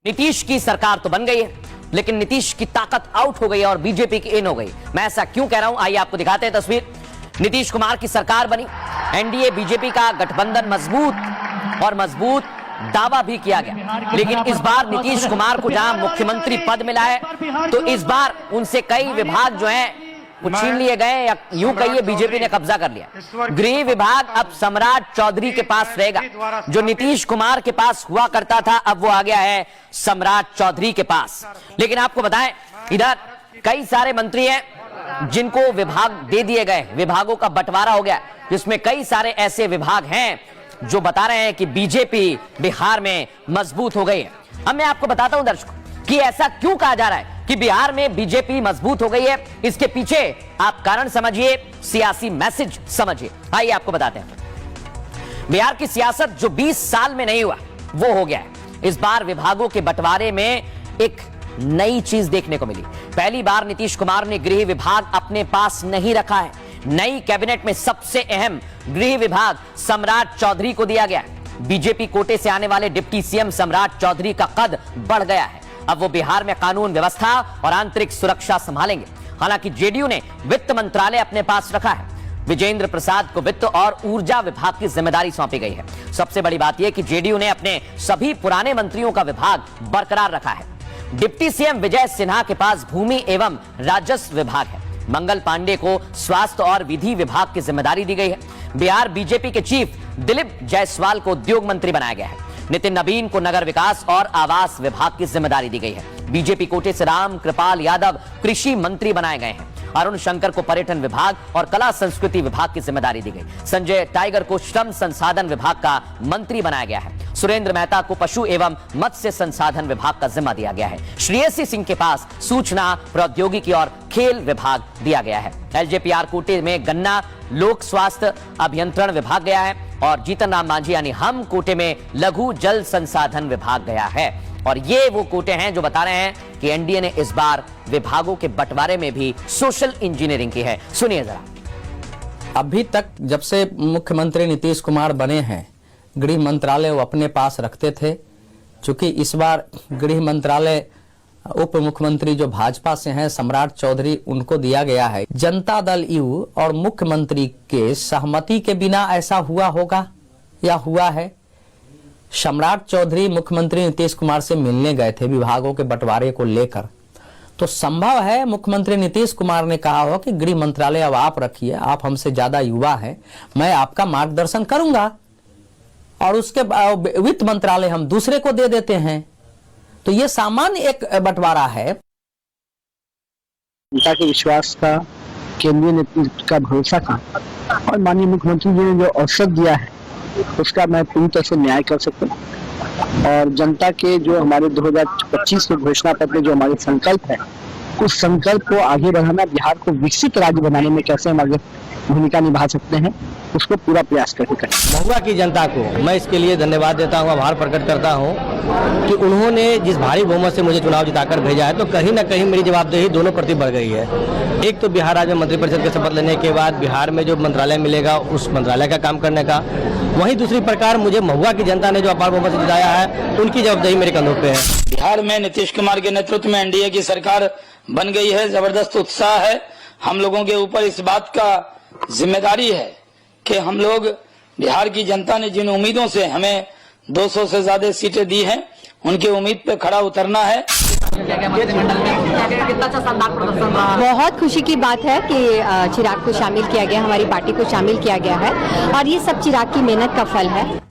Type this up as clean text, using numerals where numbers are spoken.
नीतीश की सरकार तो बन गई है, लेकिन नीतीश की ताकत आउट हो गई है और बीजेपी की इन हो गई। मैं ऐसा क्यों कह रहा हूं, आइए आपको दिखाते हैं तस्वीर। नीतीश कुमार की सरकार बनी, एनडीए बीजेपी का गठबंधन मजबूत दावा भी किया गया, लेकिन इस बार नीतीश कुमार को जहां मुख्यमंत्री पद मिला है, तो इस बार उनसे कई विभाग जो हैं वो छीन लिए गए, या यूं कहिए बीजेपी ने कब्जा कर लिया। गृह विभाग अब सम्राट चौधरी के पास रहेगा। जो नीतीश कुमार के पास हुआ करता था, अब वो आ गया है सम्राट चौधरी के पास। लेकिन आपको बताएं, इधर कई सारे मंत्री हैं जिनको विभाग दे दिए गए, विभागों का बंटवारा हो गया, जिसमें कई सारे ऐसे विभाग हैं जो बता रहे हैं कि बीजेपी बिहार में मजबूत हो गई है। अब मैं आपको बताता हूं दर्शकों कि ऐसा क्यों कहा जा रहा है कि बिहार में बीजेपी मजबूत हो गई है। इसके पीछे आप कारण समझिए, सियासी मैसेज समझिए। आइए आपको बताते हैं। बिहार की सियासत जो 20 साल में नहीं हुआ, वो हो गया है। इस बार विभागों के बंटवारे में एक नई चीज देखने को मिली। पहली बार नीतीश कुमार ने गृह विभाग अपने पास नहीं रखा है। नई कैबिनेट में सबसे अहम गृह विभाग सम्राट चौधरी को दिया गया है। बीजेपी कोटे से आने वाले डिप्टी सीएम सम्राट चौधरी का कद बढ़ गया है। अब वो बिहार में कानून व्यवस्था और आंतरिक सुरक्षा संभालेंगे। हालांकि जेडीयू ने वित्त मंत्रालय अपने पास रखा है। विजेंद्र प्रसाद को वित्त और ऊर्जा विभाग की जिम्मेदारी सौंपी गई है। सबसे बड़ी बात यह कि जेडीयू ने अपने सभी पुराने मंत्रियों का विभाग बरकरार रखा है। डिप्टी सीएम विजय सिन्हा के पास भूमि एवं राजस्व विभाग है। मंगल पांडे को स्वास्थ्य और विधि विभाग की जिम्मेदारी दी गई है। बिहार बीजेपी के चीफ दिलीप जायसवाल को उद्योग मंत्री बनाया गया है। नितिन नवीन को नगर विकास और आवास विभाग की जिम्मेदारी दी गई है। बीजेपी कोटे से राम कृपाल यादव कृषि मंत्री बनाए गए हैं। अरुण शंकर को पर्यटन विभाग और कला संस्कृति विभाग की जिम्मेदारी दी गई। संजय टाइगर को श्रम संसाधन विभाग का मंत्री बनाया गया है। सुरेंद्र मेहता को पशु एवं मत्स्य संसाधन विभाग का जिम्मा दिया गया है। श्रेयसी सिंह के पास सूचना प्रौद्योगिकी और खेल विभाग दिया गया है। एलजेपीआर कोटे में गन्ना लोक स्वास्थ्य अभियंत्रण विभाग गया है और जीतन राम मांझी यानी हम कोटे में लघु जल संसाधन विभाग गया है। और ये वो कोटे हैं जो बता रहे हैं कि एनडीए ने इस बार विभागों के बंटवारे में भी सोशल इंजीनियरिंग की है। सुनिए जरा। अभी तक जब से मुख्यमंत्री नीतीश कुमार बने हैं, गृह मंत्रालय वो अपने पास रखते थे। चूंकि इस बार गृह मंत्रालय उप मुख्यमंत्री जो भाजपा से हैं सम्राट चौधरी, उनको दिया गया है। जनता दल यू और मुख्यमंत्री के सहमति के बिना ऐसा हुआ होगा या हुआ है। सम्राट चौधरी मुख्यमंत्री नीतीश कुमार से मिलने गए थे विभागों के बंटवारे को लेकर, तो संभव है मुख्यमंत्री नीतीश कुमार ने कहा हो कि गृह मंत्रालय अब आप रखिए, आप हमसे ज्यादा युवा हैं, मैं आपका मार्गदर्शन करूंगा और उसके वित्त मंत्रालय हम दूसरे को दे देते हैं। तो ये सामान्य एक बंटवारा है। जनता के विश्वास का, केंद्रीय नेतृत्व का भरोसा का और माननीय मुख्यमंत्री जी ने जो अवसर दिया है उसका मैं पूरी तरह से न्याय कर सकता हूँ। और जनता के जो हमारे 2025 के घोषणा पत्र में जो हमारे संकल्प है, उस संकल्प को आगे बढ़ाना, बिहार को विकसित राज्य बनाने में कैसे हम आगे भूमिका निभा सकते हैं, उसको पूरा प्रयास करके करें। महुआ की जनता को मैं इसके लिए धन्यवाद देता हूं, आभार प्रकट करता हूं कि उन्होंने जिस भारी बहुमत से मुझे चुनाव जिताकर भेजा है, तो कहीं ना कहीं मेरी जवाबदेही दोनों प्रति बढ़ गई है। एक तो बिहार राज्य मंत्रिपरिषद के शपथ लेने के बाद बिहार में जो मंत्रालय मिलेगा, उस मंत्रालय का काम करने का, वहीं दूसरी प्रकार मुझे महुआ की जनता ने जो अपार बहुमत से जिताया है, उनकी जवाबदेही मेरे कंधों पे है। बिहार में नीतीश कुमार के नेतृत्व में एनडीए की सरकार बन गई है। जबरदस्त उत्साह है। हम लोगों के ऊपर इस बात का जिम्मेदारी है कि हम लोग, बिहार की जनता ने जिन उम्मीदों से हमें 200 से ज्यादा सीटें दी हैं, उनकी उम्मीद पे खड़ा उतरना है। बहुत खुशी की बात है कि चिराग को शामिल किया गया, हमारी पार्टी को शामिल किया गया है और ये सब चिराग की मेहनत का फल है।